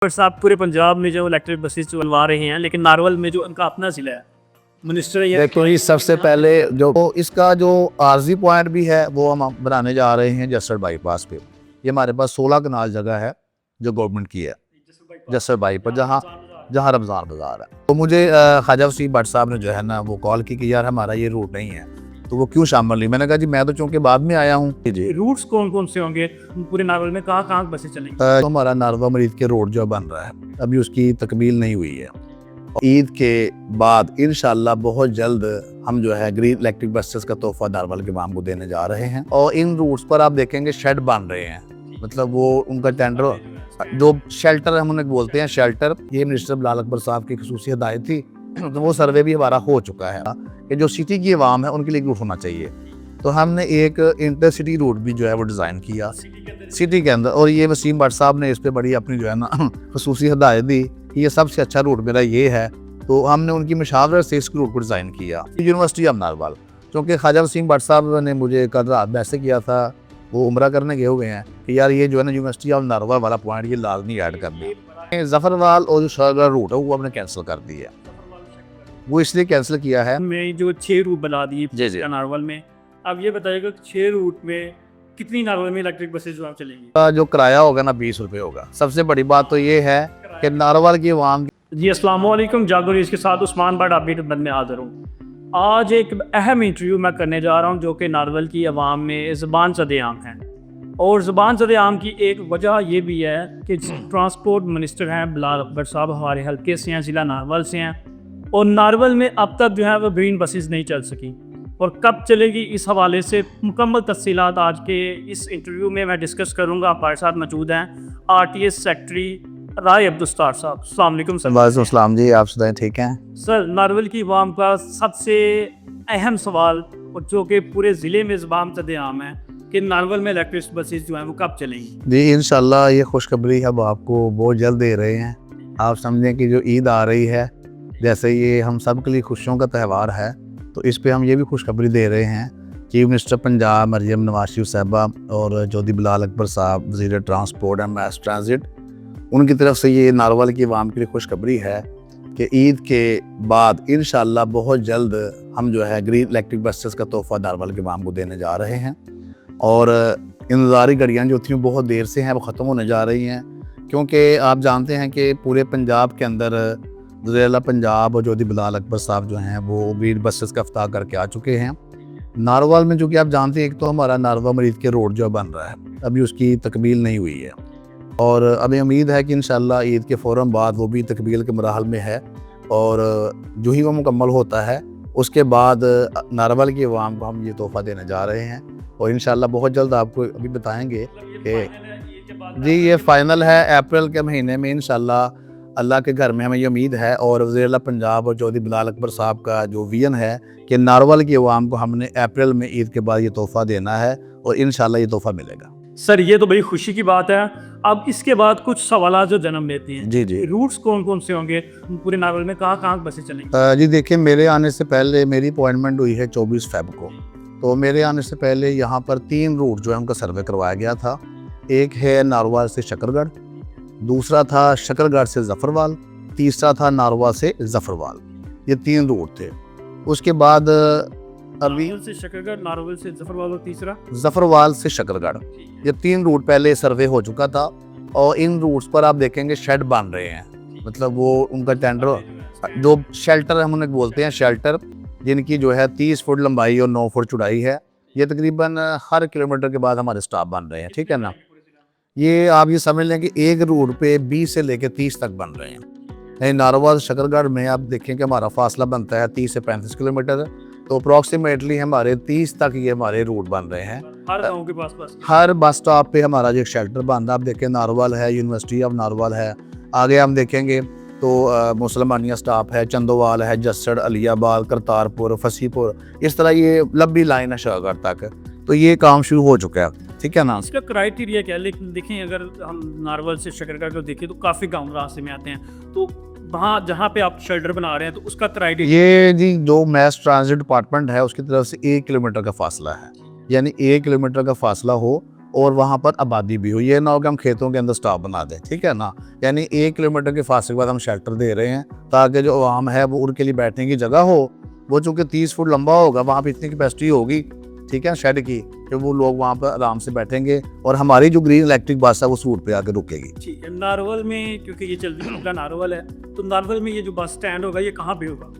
पर साहब पूरे पंजाब में जो इलेक्ट्रिक बसेस चलवा रहे हैं, लेकिन नारवल में जो उनका अपना जिला है, मिनिस्टर ये देखो जी, सबसे पहले जो तो इसका जो आरजी पॉइंट भी है वो हम बनाने जा रहे हैं जसर बाईपास पे। ये हमारे पास 16 कनाल जगह है जो गवर्नमेंट की है, जसर बाईपास, जहाँ जहाँ रमज़ान बाज़ार है। तो मुझे ख्वाजा वसीम भट्ट साहब ने जो है ना वो कॉल की कि यार हमारा ये रूट नहीं है, तो वो क्यों शामिल नहीं। मैंने कहा जी मैं तो चूँकि बाद में आया हूँ जी। रूट्स कौन कौन से होंगे पूरे नारवल में, कहाँ कहाँ बसें चलेंगी? तो हमारा नारवा मरीज के रोड जो बन रहा है अभी उसकी तकमील नहीं हुई है। ईद के बाद इंशाल्लाह बहुत जल्द हम जो है ग्रीन इलेक्ट्रिक बसेस का तोहफा नारवल के वाम को देने जा रहे हैं। और इन रूट्स पर आप देखेंगे शेड बन रहे हैं, मतलब वो उनका टेंडर जो शेल्टर हम उन्हें बोलते हैं शेल्टर, ये मिनिस्टर बिलाल अकबर साहब की खसूसी हिदायत थी। तो वो सर्वे भी हमारा हो चुका है कि जो सिटी की आवाम है उनके लिए रूट होना चाहिए। तो हमने एक इंटरसिटी रूट भी जो है वो डिज़ाइन किया सिटी के अंदर, और ये वसीम भट्ट साहब ने इस पर बड़ी अपनी जो है ना खसूसी हिदायत दी कि ये सबसे अच्छा रूट मेरा ये है। तो हमने उनकी मशावरत से इस रूट को डिज़ाइन किया। यूनिवर्सिटी ऑफ नारवल, क्योंकि ख्वाजा वसीम भट्ट साहब ने मुझे कल रात मैसेज किया था, वो उम्रा करने गए हुए हैं, कि यार ये जो है ना यूनिवर्सिटी ऑफ नारवल वाला पॉइंट ये लाजमी ऐड कर दी। जफरवाल और जो शहर रूट है वो हमने कैंसिल कर दिया। वो इसलिए कैंसिल किया है, में जो 6 रूट बना दिए जी जी। नारवल में। अब ये बताइएगा 6 रूट में कितनी नारवल में इलेक्ट्रिक बसेज जो आप चलेंगी? जो किराया होगा ना 20 रुपये होगा। सबसे बड़ी बात तो ये है कि नारवल की आवाम जी अस्सलाम वालेकुम, जागो न्यूज़ के साथ उस्मान बट अपडेट में हाजिर हूँ। आज एक अहम इंटरव्यू मैं करने जा रहा हूँ जो कि नारवल की आवाम में ज़बान सदेआम है। और ज़बान सदेआम की एक वजह ये भी है कि ट्रांसपोर्ट मिनिस्टर हैं बिलाल अकबर साहब, हमारे हल्के से हैं, ज़िला नारवल से हैं, और नारवल में अब तक जो है वो ग्रीन बसेस नहीं चल सकी, और कब चलेगी इस हवाले से मुकम्मल तफसीलात आज के इस इंटरव्यू में मैं डिस्कस करूँगा। हमारे साथ मौजूद हैं RTS सेक्रेटरी राय अब्दुस्तार साहब। अस्सलाम वालेकुम सर। वालेकुम सलाम जी, आप सुनाएं ठीक हैं? सर, नारवल की आवाम का सबसे अहम सवाल, और जो कि पूरे ज़िले में ज़बान सदेआम है, कि नारवल में इलेक्ट्रिक बसेस जो हैं वो कब चलेंगी? जी इंशाल्लाह ये खुशखबरी अब आपको बहुत जल्द दे रहे हैं। आप समझें कि जो ईद आ रही है, जैसे ये हम सब के लिए खुशियों का त्यौहार है, तो इस पे हम ये भी खुशखबरी दे रहे हैं। चीफ मिनिस्टर पंजाब मरियम नवाज शरीफ साहबा और चौधरी बिलाल अकबर साहब वज़ीर ट्रांसपोर्ट एंड मास ट्रांजिट, उनकी तरफ से ये नारवल की आवाम के लिए खुशखबरी है कि ईद के बाद इंशाल्लाह बहुत जल्द हम जो है ग्रीन इलेक्ट्रिक बसेस का तोहफा नारवल की आवाम को देने जा रहे हैं। और इंतज़ारी घड़ियाँ जो थी बहुत देर से हैं, वो ख़त्म होने जा रही हैं, क्योंकि आप जानते हैं कि पूरे पंजाब के अंदर ज़िला पंजाब और चौधरी बिलाल अकबर साहब जो हैं वो ग्रीन बसेस का इफ्ताह करके आ चुके हैं। नारवल में जो कि आप जानते हैं, एक तो हमारा नारवा मरीज के रोड जो बन रहा है अभी उसकी तकमील नहीं हुई है, और अभी उम्मीद है कि इंशाल्लाह ईद के फ़ौरन बाद वो भी तकमील के मराहल में है, और जो ही वो मुकम्मल होता है उसके बाद नारवल की आवाम को हम ये तोहफ़ा देने जा रहे हैं, और इंशाल्लाह बहुत जल्द आपको अभी बताएंगे कि जी ये फ़ाइनल है। अप्रैल के महीने में इंशाल्लाह अल्लाह के घर में हमें ये उम्मीद है, और वज़ीर पंजाब और चौधरी बिलाल अकबर साहब का जो विजन है कि नारवल की आवाम को हमने अप्रैल में ईद के बाद ये तोहफ़ा देना है, और इंशाल्लाह ये तोहफ़ा मिलेगा। सर, ये तो बड़ी खुशी की बात है। अब इसके बाद कुछ सवाल जो जन्म लेते हैं, जी जी। रूट्स कौन कौन से होंगे पूरे नारवल में, कहाँ कहाँ बसें चलेंगी? जी देखिए, मेरे आने से पहले मेरी अपॉइंटमेंट हुई है 24 फ़रवरी को, तो मेरे आने से पहले यहाँ पर 3 रूट जो है उनका सर्वे करवाया गया था। एक है नारवा से शकरगढ़, दूसरा था शकरगढ़ से जफरवाल, तीसरा था नारवा से जफरवाल। ये 3 रूट थे। उसके बाद अभी नारवल से शकरगढ़, नारवल से जफरवाल, और तीसरा जफरवाल से शकरगढ़, ये 3 रूट पहले सर्वे हो चुका था, और इन रूट्स पर आप देखेंगे शेड बन रहे हैं, मतलब वो उनका टेंडर जो शेल्टर हम उन्हें बोलते हैं शेल्टर, जिनकी जो है 30 फुट लंबाई और 9 फुट चौड़ाई है। ये तकरीबन हर किलोमीटर के बाद हमारे स्टाफ बन रहे हैं, ठीक है ना। ये आप ये समझ लें कि एक रूट पे 20 से लेकर 30 तक बन रहे हैं। नारवा शकरगढ़ में आप देखें कि हमारा फासला बनता है 30 से 35 किलोमीटर, तो अप्रॉक्सीमेटली हमारे 30 तक ये हमारे रूट बन रहे हैं। हर गाँव के पास हर बस स्टॉप पे हमारा जो शेल्टर बन रहा है, आप देखें नारवल है, यूनिवर्सिटी ऑफ नारवल है, आगे हम देखेंगे तो मुसलमानिया स्टॉप है, चंदोवाल है, जसड़, अलियाबाद, करतारपुर, फसीपुर, इस तरह ये लंबी लाइन है शकरगढ़ तक। तो ये काम शुरू हो चुका है, ठीक है ना। इसका क्राइटेरिया क्या है? लेकिन देखें, अगर हम नारवल से शकरगढ़ को देखें तो काफ़ी गाँव रास्ते में आते हैं, तो वहाँ जहाँ पे आप शेल्टर बना रहे हैं तो उसका क्राइटेरिया ये जी जो मैस ट्रांजिट डिपार्टमेंट है उसकी तरफ से 1 किलोमीटर का फासला है, यानी 1 किलोमीटर का फासला हो और वहाँ पर आबादी भी हो। ये ना हो कि हम खेतों के अंदर स्टॉप बना दें, ठीक है ना। यानी 1 किलोमीटर के फासले के बाद हम शेल्टर दे रहे हैं ताकि जो आवाम है वो उनके लिए बैठने की जगह हो। वो चूँकि 30 फुट लंबा होगा, वहाँ पर इतनी कैपेसिटी होगी, ठीक है, शेड की, कि वो लोग वहाँ पर आराम से बैठेंगे और हमारी जो ग्रीन इलेक्ट्रिक बस है वो सूट पे आके रुकेगी। ठीक है। नारवल में, क्योंकि ये चलती हुई नारवल है, तो नारवल में ये जो बस स्टैंड होगा ये कहाँ पे होगा?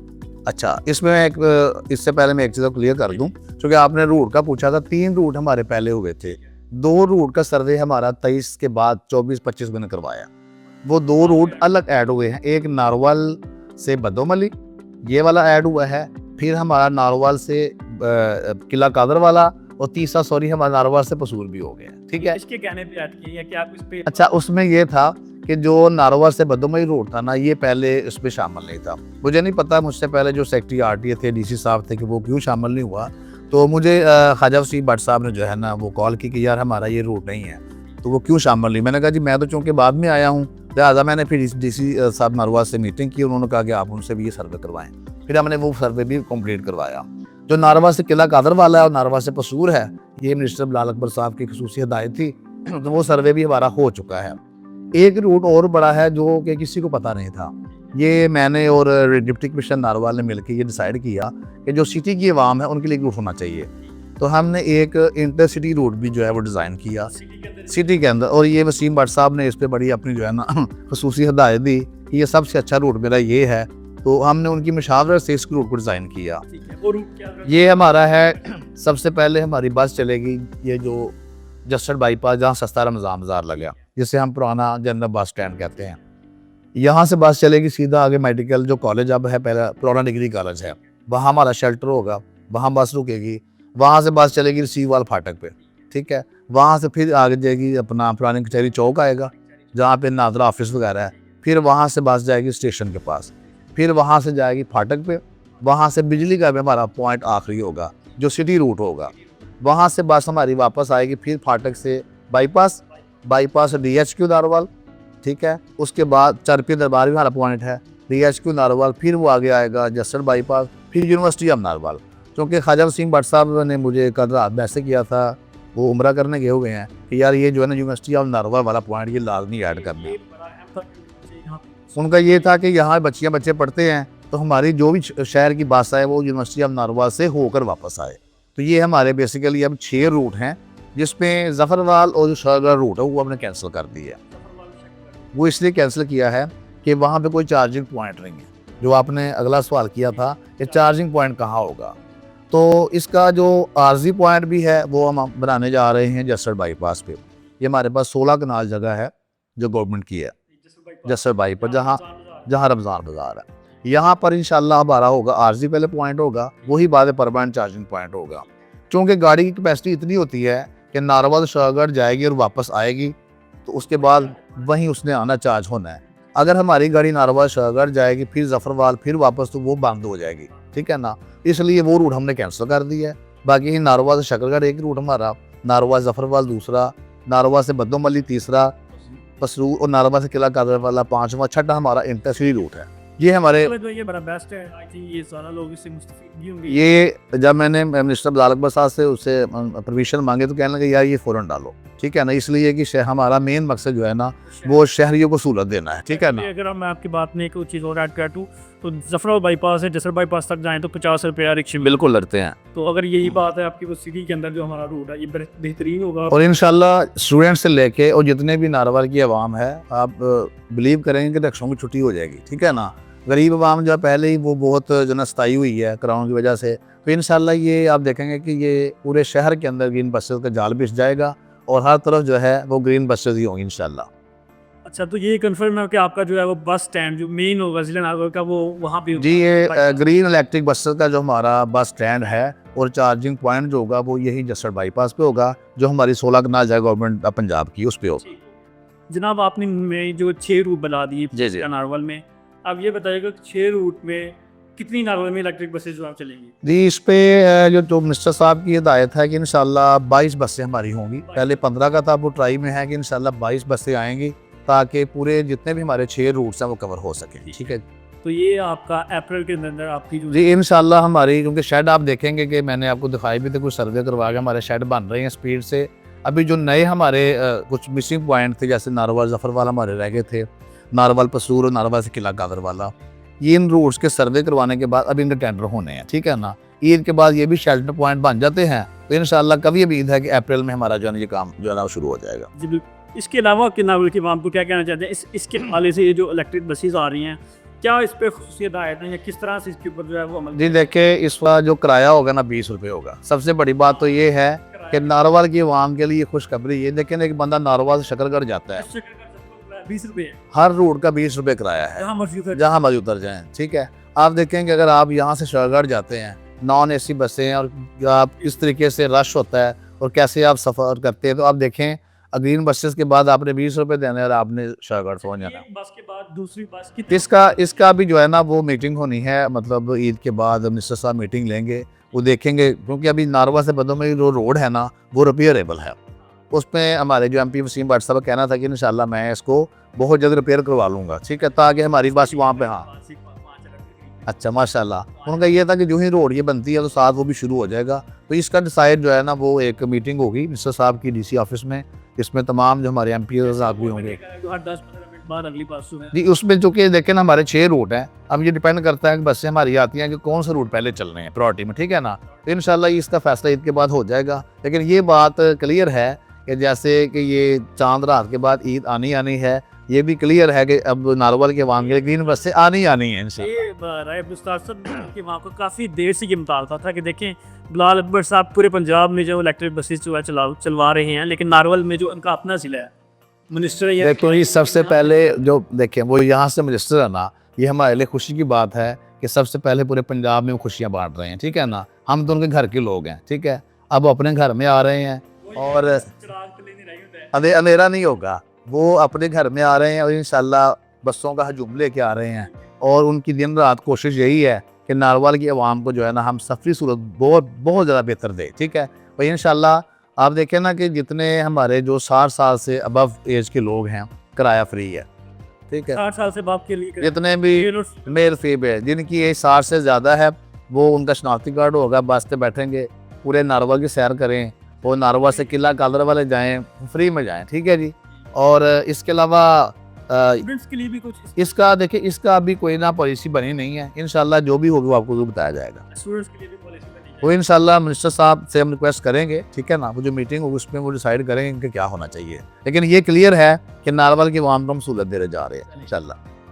अच्छा, इसमें इससे पहले मैं एक चीज़ क्लियर कर दूं, क्योंकि आपने रूट का पूछा था। 3 रूट हमारे पहले हुए थे। 2 रूट का सर्वे हमारा 23 के बाद 24-25 में करवाया। वो 2 रूट अलग ऐड हुए हैं। एक नारवल से बदोमली, ये वाला ऐड हुआ है। फिर हमारा नारवल से किला कादर वाला, और तीसरा हमारा नारवल से पसूल भी हो गया, ठीक है। इसके कहने पे ऐड किए कि आप इस पे अच्छा, उसमें ये था कि जो नारवा से बदोमई रोड था ना, ये पहले इस पे शामिल नहीं था। मुझे नहीं पता, मुझसे पहले जो सेक्रेटरी आरटीए थे, डीसी साहब थे, कि वो क्यों शामिल नहीं हुआ। तो मुझे ख्वाजा वसीम भट्ट साहब ने जो है ना वो कॉल की कि यार हमारा ये रूट नहीं है, तो वो क्यों शामिल नहीं। मैंने कहा जी मैं तो चूँकि बाद में आया हूँ, लिहाजा मैंने फिर डीसी साहब नारवा से मीटिंग की। उन्होंने कहा कि आप उनसे भी ये सर्वे करवाएं। फिर हमने वो सर्वे भी कंप्लीट करवाया। जो नारवा से किला कादर वाला है और नारवा से पसूर है, ये मिनिस्टर बिलाल अकबर साहब की खसूसी हिदायत थी, तो वो सर्वे भी हमारा हो चुका है। एक रूट और बड़ा है जो कि किसी को पता नहीं था। ये मैंने और डिप्टी कमिश्नर नारवाल ने मिलकर ये डिसाइड किया कि जो सिटी की आवाम है उनके लिए रूट होना चाहिए। तो हमने एक इंटरसिटी रूट भी जो है वो डिज़ाइन किया सिटी के अंदर, और ये वसीम भट्ट साहब ने इस पर बड़ी अपनी जो है ना खसूसी हिदायत दी कि ये सबसे अच्छा रूट मेरा ये है। तो हमने उनकी मशावरत से इस रूट को डिज़ाइन किया। और क्या ये हमारा है, सबसे पहले हमारी बस चलेगी ये जो जस्टिस बाईपास, जहाँ सस्ता रमज़ान बाज़ार लगा, जिसे हम पुराना जनरल बस स्टैंड कहते हैं। यहाँ से बस चलेगी सीधा आगे मेडिकल जो कॉलेज अब है, पहला पुराना डिग्री कॉलेज है, वहाँ हमारा शेल्टर होगा, वहाँ बस रुकेगी। वहाँ से बस चलेगी सीवाल फाटक पे, ठीक है। वहाँ से फिर आगे जाएगी अपना पुरानी कचहरी चौक आएगा, जहाँ पे नादरा ऑफिस वगैरह है। फिर वहाँ से बस जाएगी स्टेशन के पास, फिर वहाँ से जाएगी फाटक पे। वहाँ से बिजली का भी हमारा पॉइंट आखिरी होगा जो सिटी रूट होगा। वहाँ से बस हमारी वापस आएगी फिर फाटक से बाईपास, बाईपास से DHQ नारवाल, ठीक है। उसके बाद चरपी दरबार भी हमारा पॉइंट है, DHQ नारवाल। फिर वो आगे आएगा जस्टिस बाईपास, फिर यूनिवर्सिटी ऑफ नारवाल। क्योंकि ख्वाजा वसीम भट्ट साहब ने मुझे कल रात मैसेज किया था, वो उम्रा करने गए हुए हैं, कि यार ये जो है ना यूनिवर्सिटी ऑफ नारवाल वाला पॉइंट ये लाजमी ऐड करना है। उनका ये था कि यहाँ बच्चे पढ़ते हैं, तो हमारी जो भी शहर की बस है वो यूनिवर्सिटी ऑफ नारवाल से होकर वापस आए। तो ये हमारे बेसिकली अब 6 रूट हैं, जिसमें जफरवाल और जो शाहगढ़ रूट है वो हमने कैंसिल कर दिया है। वो इसलिए कैंसिल किया है कि वहाँ पे कोई चार्जिंग पॉइंट नहीं है। जो आपने अगला सवाल किया था कि चार्जिंग पॉइंट कहाँ होगा, तो इसका जो आर्जी पॉइंट भी है वो हम बनाने जा रहे हैं जस्टिस बाईपास पे। ये हमारे पास 16 कनाल जगह है जो गवर्नमेंट की है, जस्टिस बाईपास, जहाँ रमज़ान बाज़ार है। यहाँ पर इंशाल्लाह हमारा होगा आर्जी पहले पॉइंट होगा, वही बाद परमानेंट चार्जिंग पॉइंट होगा। क्योंकि गाड़ी की कैपेसिटी इतनी होती है कि नारवा शाहगढ़ जाएगी और वापस आएगी, तो उसके बाद वहीं उसने आना चार्ज होना है। अगर हमारी गाड़ी नारवा शाहगढ़ जाएगी फिर जफरवाल फिर वापस, तो वो बंद हो जाएगी, ठीक है ना। इसलिए वो रूट हमने कैंसिल कर दिया है। बाकी नारवा से शकरगढ़ एक रूट हमारा, नारवा जफरवाल दूसरा, नारवा से बद्दोमली तीसरा, पसरूर और नारवा से किला कादर वाला 5वां, 6वां हमारा इंटरसिटी रूट है। ये हमारे ये बड़ा बेस्ट है। आई थिंक ये सारा लोग इससे मुस्तफीद भी होंगे। ये जब मैंने मिनिस्टर बिलाल अकबर साहब से उससे परमिशन मांगे तो कहने लगे यार ये फ़ौरन डालो, ठीक है ना। इसलिए कि हमारा मेन मकसद जो है ना वो शहरियों को सहूलत देना है, ठीक है ना। अगर मैं आपकी बात में एक चीज़ और ऐड कर दूँ तो जफरवाल बाईपास से जसर बाईपास तक जाएँ तो 50 रुपया रिक्शे में बिल्कुल लगते हैं। तो अगर यही बात है आपकी, वो सिटी के अंदर जो हमारा रूट है ये बेहतरीन होगा। और इंशाल्लाह स्टूडेंट से लेके और जितने भी नारवाल की आवाम है, आप बिलीव करेंगे कि रिक्शों की छुट्टी हो जाएगी, ठीक है ना। गरीब आवाम जो पहले ही वो बहुत जो ना सताई हुई है करारों की वजह से, तो इंशाल्लाह ये आप देखेंगे कि ये पूरे शहर के अंदर ग्रीन बसेस का जाल बिछ जाएगा और हर तरफ जो है वो ग्रीन बसेस ही होंगी इंशाल्लाह। अच्छा, तो ये कंफर्म है कि आपका जो है वो बस स्टैंड जो मेन होगा जिला नागौर का, वो वहाँ पे जी ये ग्रीन इलेक्ट्रिक बसेस का जो हमारा बस स्टैंड है और चार्जिंग पॉइंट जो होगा वो यही जसर बाईपास पे होगा, जो हमारी 16 कनाल जगह गवर्नमेंट पंजाब की उस पे होगा। जनाब आपने जो 6 रूट बना दिए नारवल में, अब ये बताइएगा 6 रूट में कितनी नारवल में इलेक्ट्रिक बसेज जो आप चलेंगी? जी इस पे जो मिनिस्टर साहब की हिदायत है कि इंशाल्लाह 22 बसें हमारी होंगी। पहले 15 का था, वो ट्राई में है कि इंशाल्लाह 22 बसें आएंगी ताकि पूरे जितने भी हमारे 6 रूट्स हैं वो कवर हो सके, ठीक है। तो ये आपका अप्रैल के अंदर आपकी जो जी इंशाल्लाह हमारी, क्योंकि शेड आप देखेंगे कि मैंने आपको दिखाई भी थे, कुछ सर्वे करवा के हमारे शेड बन रहे हैं स्पीड से। अभी जो नए हमारे कुछ मिसिंग पॉइंट थे, जैसे नारवाल जफरवाल हमारे रह गए थे, नारवाल पसूर और नारवाल से किला कादर वाला, ये इन रूट्स के सर्वे करवाने के बाद अभी इनके टेंडर होने हैं, ठीक है ना। ईद के बाद ये भी शेल्टर पॉइंट बन जाते हैं, तो इंशाल्लाह कभी उम्मीद है कि अप्रैल में हमारा जो है ना ये काम जो है ना वो शुरू हो जाएगा। जी बिल्कुल। इसके अलावा कि नावल की आवाम को क्या कहना चाहते हैं इसके हवाले से, ये जो इलेक्ट्रिक बसेस आ रही हैं, क्या इस पर खुसूसियत आए हैं या किस तरह से इसके ऊपर जो है वो अमल? जी देखिए, इस बार जो किराया होगा ना 20 रुपये होगा। सबसे बड़ी बात तो ये है कि नारवाल की आवाम के लिए खुशखबरी ये, लेकिन एक बंदा नारवाल से शकरगढ़ जाता है, 20 रुपये हर रूट का 20 रुपये किराया है, जहाँ मर्जी उतर जाएं, ठीक है। आप देखेंगे अगर आप यहाँ से शकरगढ़ जाते हैं, नॉन AC बसें हैं, और आप किस तरीके से रश होता है और कैसे आप सफ़र करते हैं, तो आप देखें ग्रीन बसेस के बाद आपने 20 रुपये देने और आपने शकरगढ़ पहुँच जाना। बस के बाद दूसरी बस की इसका भी जो है ना वो मीटिंग होनी है, मतलब ईद के बाद मिनिस्टर साहब मीटिंग लेंगे, वो देखेंगे, क्योंकि अभी नारवा से बदों में जो रोड है ना वो रिपेयरेबल है। उसमें हमारे जो MP वसीम भट्ट साहब कहना था कि इंशाल्लाह मैं इसको बहुत जल्द रिपेयर करवा लूँगा, ठीक है, ताकि हमारी बस वहाँ पे, हाँ अच्छा माशाल्लाह, उनका ये था कि जो ही रोड ये बनती है तो साथ वो भी शुरू हो जाएगा। तो इसका डिसाइड जो है ना वो एक मीटिंग होगी मिनिस्टर साहब की DC ऑफिस में, इसमें तमाम जो हमारे MP साहब भी होंगे। हर 10-15 मिनट बाद अगली बस है जी उसमें जो कि देखें ना हमारे 6 रूट हैं, अब ये डिपेंड करता है कि बसें हमारी आती हैं कि कौन सा रूट पहले चलने हैं प्रायोरिटी में, ठीक है ना। तो इंशाल्लाह इसका फैसला ईद के बाद हो जाएगा। लेकिन ये बात क्लियर है कि जैसे कि ये चांद रात के बाद ईद आनी है, ये भी क्लियर है कि अब नारवल के अवाम के ग्रीन बसें आनी है इंशाल्लाह। राय मुस्तार साहब कि वहाँ को काफ़ी देर से ये मुतालबा था कि देखें बिलाल अकबर साहब पूरे पंजाब में जो इलेक्ट्रिक बसेस जो है चलवा रहे हैं, लेकिन नारवल में जो उनका अपना ज़िला है, मिनिस्टर है देखो ये सबसे पहले जो देखें वो यहाँ से मिनिस्टर है ना, ये हमारे लिए खुशी की बात है कि सबसे पहले पूरे पंजाब में वो खुशियाँ बांट रहे हैं, ठीक है ना। हम तो उनके घर के लोग हैं, ठीक है, अब अपने घर में आ रहे हैं और अंधेरा नहीं होगा, वो अपने घर में आ रहे हैं और इंशाल्लाह बसों का हजूम लेके आ रहे हैं। और उनकी दिन रात कोशिश यही है कि नारवाल की आवाम को जो है ना हम सफरी सूरत बहुत ज़्यादा बेहतर दे, ठीक है भाई। इंशाल्लाह आप देखें ना कि जितने हमारे जो 60 साल से अबव एज के लोग हैं किराया फ्री है, ठीक है, 60 साल से बाप के लिए जितने भी मेल फीब है, जिनकी एज 60 से ज़्यादा है, वो उनका शनाख्ती कार्ड होगा, बस पे बैठेंगे, पूरे नारवाल की सैर करें, वो नारवा से किला कादर वाले जाएँ, फ्री में जाएँ, ठीक है जी। और इसके अलावा के लिए भी कुछ इसका देखिए, इसका अभी कोई ना पॉलिसी बनी नहीं है, इंशाल्लाह जो भी होगी वो आपको बताया जाएगा। स्टूडेंट्स के लिए भी पॉलिसी बनी है, वो इंशाल्लाह मिनिस्टर साहब से हम रिक्वेस्ट करेंगे, ठीक है ना, वो जो मीटिंग होगी उसमें वो डिसाइड करेंगे कि क्या होना चाहिए। लेकिन ये क्लियर है कि नारवाल की आवाम को हम सहूलत दे रहे जा रहे हैं इंशाल्लाह।